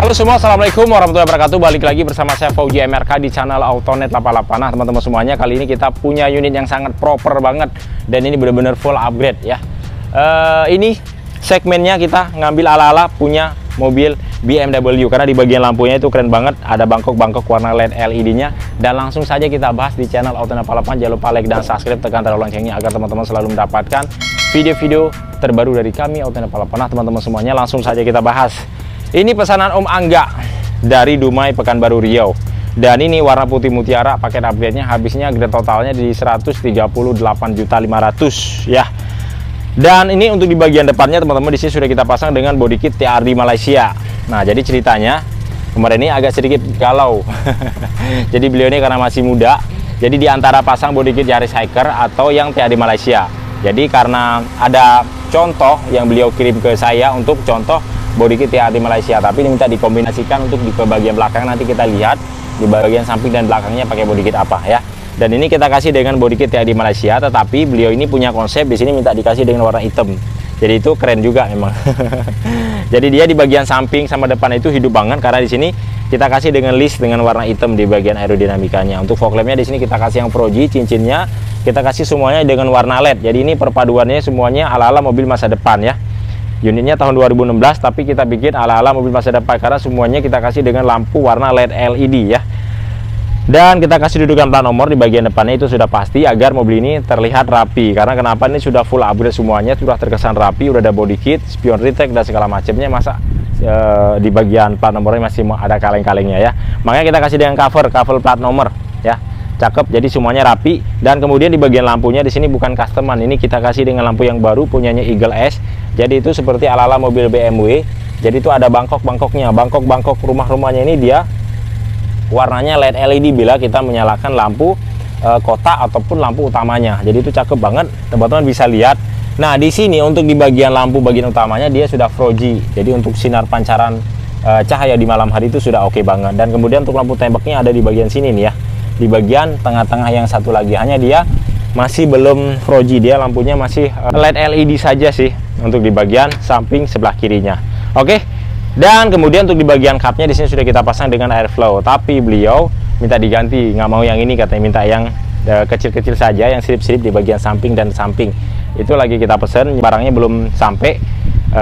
Halo semua, assalamualaikum warahmatullahi wabarakatuh. Balik lagi bersama saya Fauji MRK di channel Autonet 88. Nah teman-teman semuanya, kali ini kita punya unit yang sangat proper banget. Dan ini benar-benar full upgrade ya. Ini segmennya kita ngambil ala-ala punya mobil BMW. Karena di bagian lampunya itu keren banget. Ada bangkok-bangkok warna LED LED-nya. Dan langsung saja kita bahas di channel Autonet 88. Jangan lupa like dan subscribe, tekan tanda loncengnya agar teman-teman selalu mendapatkan video-video terbaru dari kami Autonet 88. Nah teman-teman semuanya, langsung saja kita bahas. Ini pesanan Om Angga dari Dumai Pekanbaru Riau. Dan ini warna putih mutiara, paket upgrade-nya habisnya grade totalnya di 138.500.000 ya. Dan ini untuk di bagian depannya teman-teman, di sini sudah kita pasang dengan body kit TRD Malaysia. Nah, jadi ceritanya kemarin ini agak sedikit galau. Jadi beliau ini karena masih muda, jadi di antara pasang body kit Yaris Hiker atau yang TRD Malaysia. Jadi karena ada contoh yang beliau kirim ke saya untuk contoh body kit TRD Malaysia, tapi ini minta dikombinasikan untuk di bagian belakang. Nanti kita lihat di bagian samping dan belakangnya pakai body kit apa ya. Dan ini kita kasih dengan body kit TRD Malaysia, tetapi beliau ini punya konsep di sini minta dikasih dengan warna hitam. Jadi itu keren juga memang. Jadi dia di bagian samping sama depan itu hidup banget, karena di sini kita kasih dengan list dengan warna hitam di bagian aerodinamikanya. Untuk fog lampnya di sini kita kasih yang Pro G, cincinnya kita kasih semuanya dengan warna LED. Jadi ini perpaduannya semuanya ala-ala mobil masa depan ya. Unitnya tahun 2016, tapi kita bikin ala-ala mobil masa depan karena semuanya kita kasih dengan lampu warna LED LED ya. Dan kita kasih dudukan plat nomor di bagian depannya itu sudah pasti agar mobil ini terlihat rapi. Karena kenapa, ini sudah full upgrade semuanya, sudah terkesan rapi, udah ada body kit, spion retake dan segala macamnya. Masa di bagian plat nomornya masih ada kaleng-kalengnya ya. Makanya kita kasih dengan cover plat nomor ya. Cakep, jadi semuanya rapi. Dan kemudian di bagian lampunya di sini bukan customan, ini kita kasih dengan lampu yang baru punyanya Eagle S. Jadi itu seperti ala-ala mobil BMW. Jadi itu ada bangkok-bangkoknya, bangkok-bangkok rumah-rumahnya ini dia warnanya LED LED bila kita menyalakan lampu kotak ataupun lampu utamanya. Jadi itu cakep banget, teman-teman bisa lihat. Nah di sini untuk di bagian lampu bagian utamanya dia sudah Pro G. Jadi untuk sinar pancaran cahaya di malam hari itu sudah oke banget. Dan kemudian untuk lampu tembaknya ada di bagian sini nih ya. Di bagian tengah-tengah yang satu lagi, hanya dia masih belum Pro G, dia lampunya masih LED LED saja sih untuk di bagian samping sebelah kirinya. Oke. Dan kemudian untuk di bagian cupnya di sini sudah kita pasang dengan airflow, tapi beliau minta diganti, nggak mau yang ini, katanya minta yang kecil-kecil saja, yang sirip-sirip di bagian samping dan samping. Itu lagi kita pesan, barangnya belum sampai.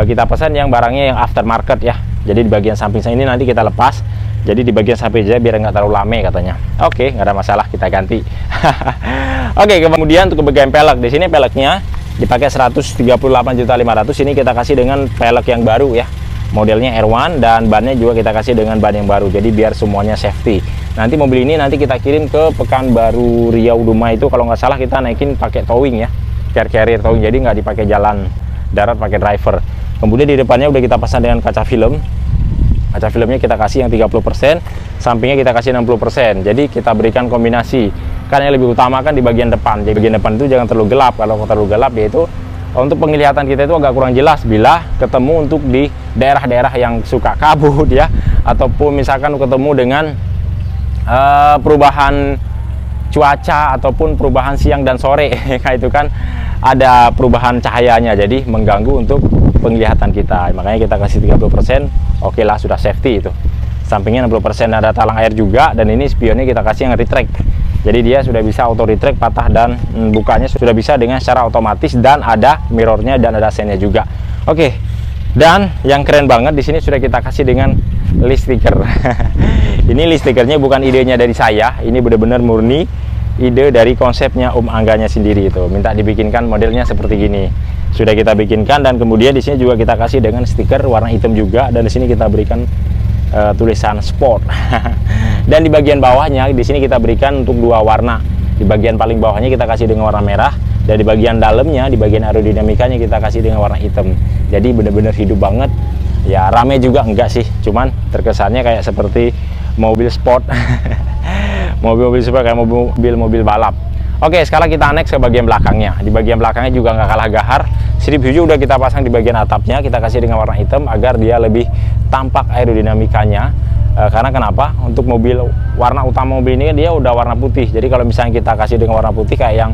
Kita pesan yang barangnya yang aftermarket ya. Jadi di bagian samping ini nanti kita lepas. Jadi di bagian samping aja biar nggak terlalu lame katanya. Oke, nggak ada masalah, kita ganti. Oke, kemudian untuk bagian pelek, di sini peleknya dipakai 138.500.000. Ini kita kasih dengan pelek yang baru ya. Modelnya R1 dan bannya juga kita kasih dengan ban yang baru. Jadi biar semuanya safety. Nanti mobil ini nanti kita kirim ke Pekanbaru Riau Dumai itu, kalau nggak salah kita naikin pakai towing ya. Carrier towing, jadi nggak dipakai jalan darat, pakai driver. Kemudian di depannya udah kita pasang dengan kaca film. Kaca filmnya kita kasih yang 30%, sampingnya kita kasih 60%. Jadi kita berikan kombinasi. Kan yang lebih utama kan di bagian depan. Jadi bagian depan itu jangan terlalu gelap. Kalau terlalu gelap yaitu untuk penglihatan kita itu agak kurang jelas bila ketemu untuk di daerah-daerah yang suka kabut ya, ataupun misalkan ketemu dengan perubahan cuaca ataupun perubahan siang dan sore. Kayak itu kan ada perubahan cahayanya, jadi mengganggu untuk penglihatan kita. Makanya kita kasih 30%, oke lah, sudah safety itu. Sampingnya 60%, ada talang air juga. Dan ini spionnya kita kasih yang retract, jadi dia sudah bisa auto retract, patah dan bukanya sudah bisa dengan secara otomatis. Dan ada mirrornya dan ada sennya juga. Oke. Dan yang keren banget di sini sudah kita kasih dengan list stiker. Ini list stikernya bukan idenya dari saya, ini benar-benar murni ide dari konsepnya Om Angganya sendiri. Itu minta dibikinkan modelnya seperti gini, sudah kita bikinkan. Dan kemudian di sini juga kita kasih dengan stiker warna hitam juga, dan di sini kita berikan tulisan sport. Dan di bagian bawahnya di sini kita berikan untuk dua warna. Di bagian paling bawahnya kita kasih dengan warna merah, dan di bagian dalamnya, di bagian aerodinamikanya kita kasih dengan warna hitam. Jadi benar-benar hidup banget ya. Rame juga enggak sih, cuman terkesannya kayak seperti mobil sport. Mobil-mobil sport, kayak mobil-mobil balap. Oke, sekarang kita next ke bagian belakangnya. Di bagian belakangnya juga nggak kalah gahar. Strip hijau udah kita pasang di bagian atapnya, kita kasih dengan warna hitam agar dia lebih tampak aerodinamikanya. Karena kenapa? Untuk mobil warna utama mobil ini dia udah warna putih. Jadi kalau misalnya kita kasih dengan warna putih kayak yang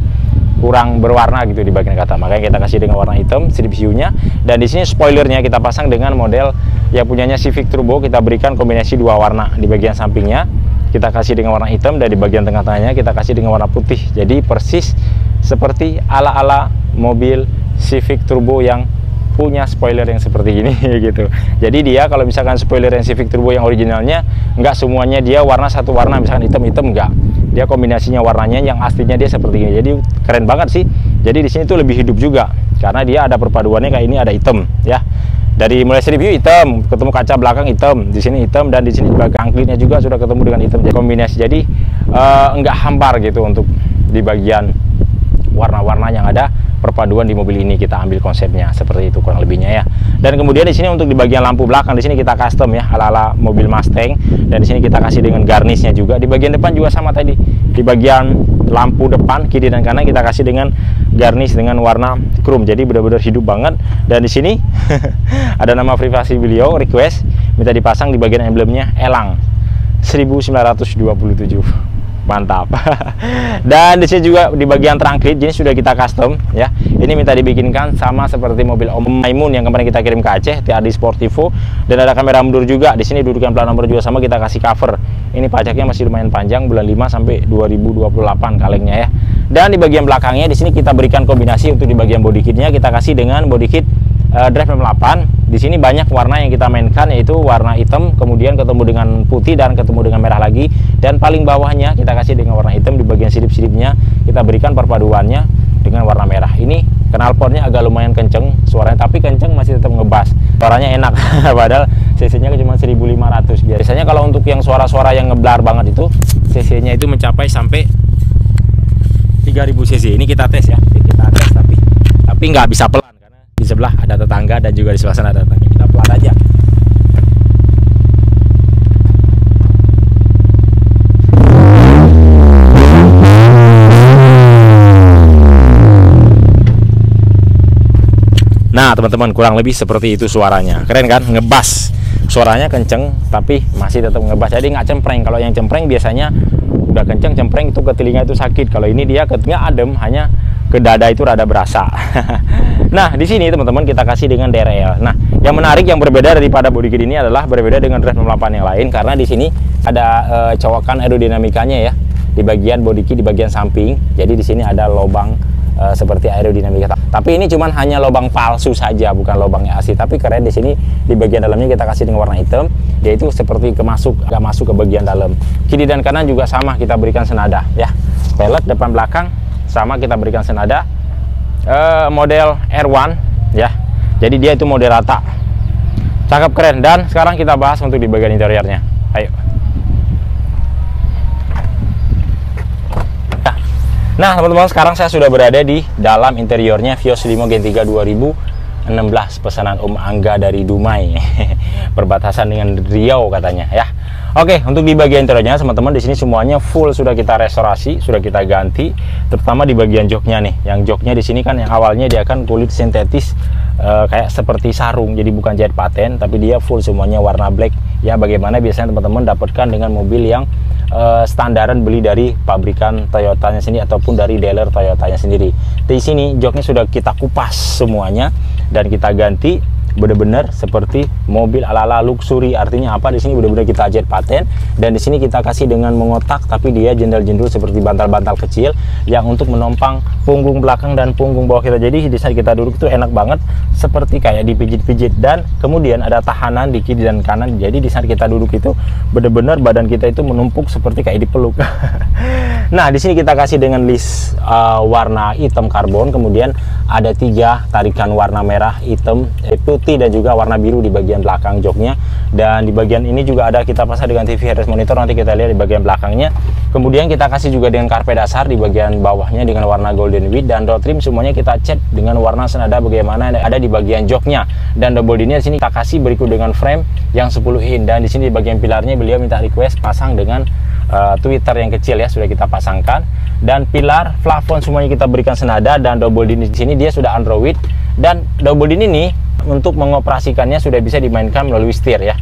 kurang berwarna gitu di bagian kata. Makanya kita kasih dengan warna hitam strip hiunya. Dan di sini spoilernya kita pasang dengan model yang punyanya Civic Turbo. Kita berikan kombinasi dua warna. Di bagian sampingnya kita kasih dengan warna hitam, dan di bagian tengah-tengahnya kita kasih dengan warna putih. Jadi persis seperti ala-ala mobil Civic Turbo yang punya spoiler yang seperti ini gitu. Jadi dia kalau misalkan spoiler yang Civic Turbo yang originalnya, nggak semuanya dia warna satu warna, misalkan hitam-hitam, enggak. Dia kombinasinya warnanya yang aslinya dia seperti ini. Jadi keren banget sih. Jadi di sini tuh lebih hidup juga karena dia ada perpaduannya kayak ini, ada hitam ya. Dari mulai strip view hitam, ketemu kaca belakang hitam, di sini hitam, dan di sini belakang klitnya juga sudah ketemu dengan hitam. Jadi kombinasi, jadi enggak hambar gitu untuk di bagian warna-warna yang ada perpaduan di mobil ini. Kita ambil konsepnya seperti itu kurang lebihnya ya. Dan kemudian di sini untuk di bagian lampu belakang, di sini kita custom ya ala-ala mobil Mustang, dan di sini kita kasih dengan garnisnya juga. Di bagian depan juga sama tadi. Di bagian lampu depan kiri dan kanan kita kasih dengan garnish dengan warna chrome. Jadi benar-benar hidup banget. Dan di sini ada nama privasi beliau request minta dipasang di bagian emblemnya elang 1927. Mantap. Dan di sini juga di bagian trunk-kit ini sudah kita custom ya. Ini minta dibikinkan sama seperti mobil Om Maimun yang kemarin kita kirim ke Aceh, TRD Sportivo, dan ada kamera mundur juga. Di sini dudukan plat nomor juga sama, kita kasih cover. Ini pajaknya masih lumayan panjang, bulan 5 sampai 2028 kalengnya ya. Dan di bagian belakangnya di sini kita berikan kombinasi untuk di bagian body kitnya, kita kasih dengan body kit Drive 68. Di sini banyak warna yang kita mainkan, yaitu warna hitam, kemudian ketemu dengan putih, dan ketemu dengan merah lagi. Dan paling bawahnya kita kasih dengan warna hitam. Di bagian sirip-siripnya kita berikan perpaduannya dengan warna merah. Ini knalpotnya agak lumayan kenceng suaranya, tapi kenceng masih tetap ngebas, suaranya enak. Padahal cc-nya cuma 1500. Biasanya kalau untuk yang suara-suara yang ngeblar banget itu cc-nya itu mencapai sampai 3000 cc. Ini kita tes ya, kita tes, tapi nggak bisa pelan karena di sebelah ada tetangga dan juga di sebelah sana ada tetangga. Kita pelan aja. Nah teman-teman, kurang lebih seperti itu suaranya. Keren kan? Ngebas, suaranya kenceng tapi masih tetap ngebas, jadi nggak cempreng. Kalau yang cempreng biasanya udah kenceng cempreng itu ke telinga itu sakit. Kalau ini dia ke telinga adem, hanya ke dada itu rada berasa. Nah di sini teman-teman kita kasih dengan DRL. Nah yang menarik, yang berbeda daripada body kit ini adalah berbeda dengan Drive 68 yang lain, karena di sini ada cowokan aerodinamikanya ya di bagian body kit, di bagian samping. Jadi di sini ada lubang seperti aerodinamika, tapi ini cuman hanya lubang palsu saja, bukan lubangnya asli. Tapi keren, di sini di bagian dalamnya kita kasih dengan warna hitam, yaitu seperti agak masuk ke bagian dalam. Kiri dan kanan juga sama, kita berikan senada ya. Pelek depan belakang sama, kita berikan senada. Model R1 ya, jadi dia itu model rata, cakep, keren. Dan sekarang kita bahas untuk di bagian interiornya. Ayo. Nah teman-teman, sekarang saya sudah berada di dalam interiornya Vios Limo Gen 3 2016 pesanan Om Angga dari Dumai. Perbatasan dengan Riau katanya ya. Oke, untuk di bagian interiornya teman-teman, di sini semuanya full sudah kita restorasi, sudah kita ganti, terutama di bagian joknya nih. Yang joknya di sini kan yang awalnya dia kan kulit sintetis kayak seperti sarung, jadi bukan jahit paten, tapi dia full semuanya warna black ya. Bagaimana biasanya teman-teman dapatkan dengan mobil yang standaran beli dari pabrikan Toyotanya sendiri ataupun dari dealer Toyotanya sendiri. Di sini joknya sudah kita kupas semuanya dan kita ganti benar-benar seperti mobil ala-ala luxury. Artinya apa? Di sini benar-benar kita jahit paten, dan di sini kita kasih dengan mengotak, tapi dia jendel-jendul seperti bantal-bantal kecil yang untuk menompang punggung belakang dan punggung bawah kita. Jadi di saat kita duduk itu enak banget, seperti kayak dipijit-pijit, dan kemudian ada tahanan di kiri dan kanan. Jadi di saat kita duduk itu benar-benar badan kita itu menumpuk seperti kayak dipeluk. Nah di sini kita kasih dengan list warna hitam karbon, kemudian ada 3 tarikan warna merah, hitam, putih, dan juga warna biru di bagian belakang joknya. Dan di bagian ini juga ada kita pasang dengan TV headrest monitor, nanti kita lihat di bagian belakangnya. Kemudian kita kasih juga dengan karpet dasar di bagian bawahnya dengan warna golden white, dan door trim semuanya kita cat dengan warna senada bagaimana ada di bagian joknya. Dan double dinnya di sini kita kasih berikut dengan frame yang 10 in, dan di sini di bagian pilarnya beliau minta request pasang dengan Twitter yang kecil ya, sudah kita pasangkan. Dan pilar, plafon semuanya kita berikan senada, dan double din di sini dia sudah Android, dan double din ini untuk mengoperasikannya sudah bisa dimainkan melalui setir ya.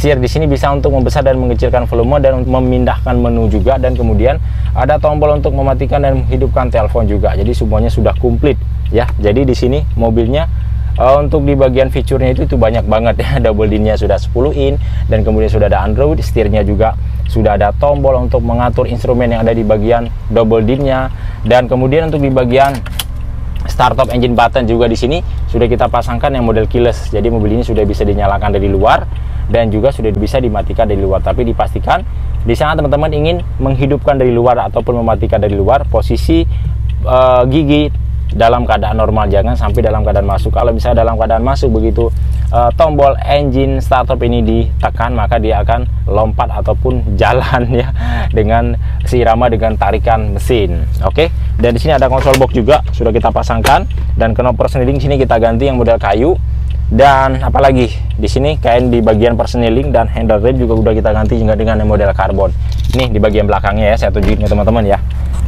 Setir di sini bisa untuk membesar dan mengecilkan volume dan memindahkan menu juga, dan kemudian ada tombol untuk mematikan dan menghidupkan telepon juga. Jadi semuanya sudah komplit ya. Jadi di sini mobilnya untuk di bagian fiturnya itu banyak banget ya. Double din-nya sudah 10 in, dan kemudian sudah ada Android. Setirnya juga sudah ada tombol untuk mengatur instrumen yang ada di bagian double din-nya, dan kemudian untuk di bagian start top engine button juga di sini sudah kita pasangkan yang model keyless. Jadi mobil ini sudah bisa dinyalakan dari luar dan juga sudah bisa dimatikan dari luar. Tapi dipastikan di sana teman-teman ingin menghidupkan dari luar ataupun mematikan dari luar, posisi gigi dalam keadaan normal, jangan sampai dalam keadaan masuk. Kalau misalnya dalam keadaan masuk, begitu tombol engine startup ini ditekan, maka dia akan lompat ataupun jalan ya, dengan seirama dengan tarikan mesin. Oke. Dan di sini ada konsol box juga sudah kita pasangkan, dan knob persneling sini kita ganti yang model kayu. Dan apalagi di sini kain di bagian persneling dan handle rail juga udah kita ganti juga dengan yang model karbon. Nih di bagian belakangnya ya, saya tunjukin ke teman-teman ya,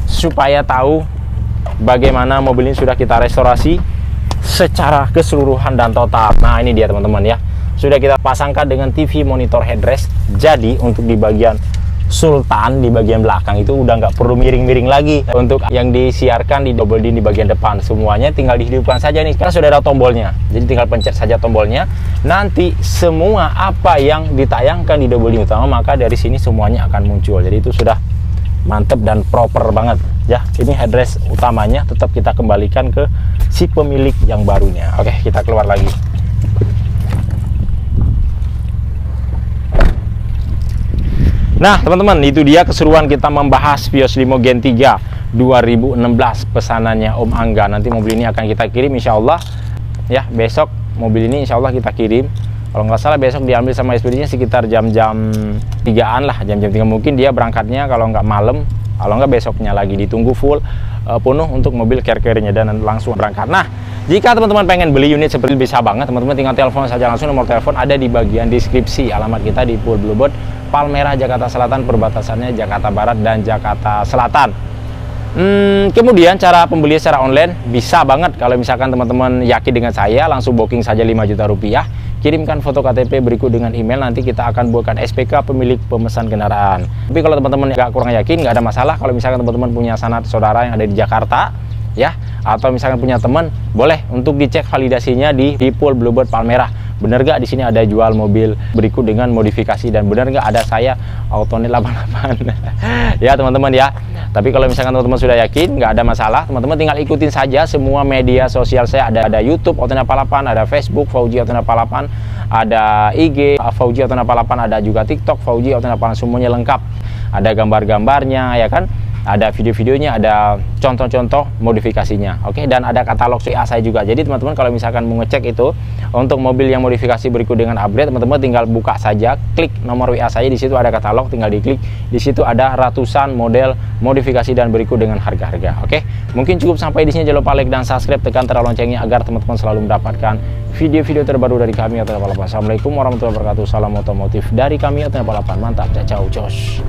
supaya tahu bagaimana mobil ini sudah kita restorasi secara keseluruhan dan total. Nah ini dia teman-teman ya, sudah kita pasangkan dengan TV monitor headrest. Jadi untuk di bagian Sultan di bagian belakang itu udah nggak perlu miring-miring lagi. Untuk yang disiarkan di double din di bagian depan, semuanya tinggal dihidupkan saja nih, karena sudah ada tombolnya. Jadi tinggal pencet saja tombolnya, nanti semua apa yang ditayangkan di double din utama maka dari sini semuanya akan muncul. Jadi itu sudah mantep dan proper banget ya. Ini headrest utamanya tetap kita kembalikan ke si pemilik yang barunya. Oke, kita keluar lagi. Nah teman-teman, itu dia keseruan kita membahas Vios Limo Gen 3 2016 pesanannya Om Angga. Nanti mobil ini akan kita kirim insya Allah ya, besok mobil ini insya Allah kita kirim. Kalau nggak salah besok diambil sama SPD-nya sekitar jam-jam 3-an lah, jam-jam 3 mungkin dia berangkatnya, kalau nggak malam, kalau nggak besoknya lagi. Ditunggu full penuh untuk mobil care-care-nya dan langsung berangkat. Nah jika teman-teman pengen beli unit seperti ini bisa banget teman-teman, tinggal telepon saja langsung. Nomor telepon ada di bagian deskripsi. Alamat kita di Pool Bluebird, Palmerah, Jakarta Selatan, perbatasannya Jakarta Barat dan Jakarta Selatan. Kemudian cara pembelian secara online bisa banget. Kalau misalkan teman-teman yakin dengan saya, langsung booking saja 5 juta rupiah, kirimkan foto KTP berikut dengan email, nanti kita akan buatkan SPK pemilik pemesan kendaraan. Tapi kalau teman-teman nggak kurang yakin, nggak ada masalah. Kalau misalkan teman-teman punya sanak saudara yang ada di Jakarta ya, atau misalkan punya teman, boleh untuk dicek validasinya di Pool Bluebird Palmerah. Bener gak di sini ada jual mobil berikut dengan modifikasi, dan bener gak ada saya Autonet 88 ya teman-teman ya. Tapi kalau misalkan teman-teman sudah yakin, nggak ada masalah, teman-teman tinggal ikutin saja semua media sosial saya. Ada YouTube Autonet 88, ada Facebook Fauji Autonet 88, ada IG Fauji Autonet 88, ada juga TikTok Fauji Autonet 88, semuanya lengkap. Ada gambar-gambarnya ya kan, ada video-videonya, ada contoh-contoh modifikasinya. Oke, dan ada katalog WA saya juga. Jadi teman-teman kalau misalkan mau ngecek itu untuk mobil yang modifikasi berikut dengan upgrade, teman-teman tinggal buka saja, klik nomor WA saya, di situ ada katalog, tinggal diklik. Di situ ada ratusan model modifikasi dan berikut dengan harga-harga. Oke, mungkin cukup sampai di sini. Jangan lupa like dan subscribe, tekan tanda loncengnya agar teman-teman selalu mendapatkan video-video terbaru dari kami Autonet 88. Assalamualaikum warahmatullahi wabarakatuh. Salam otomotif dari kami Autonet 88. Mantap, ciao, cos.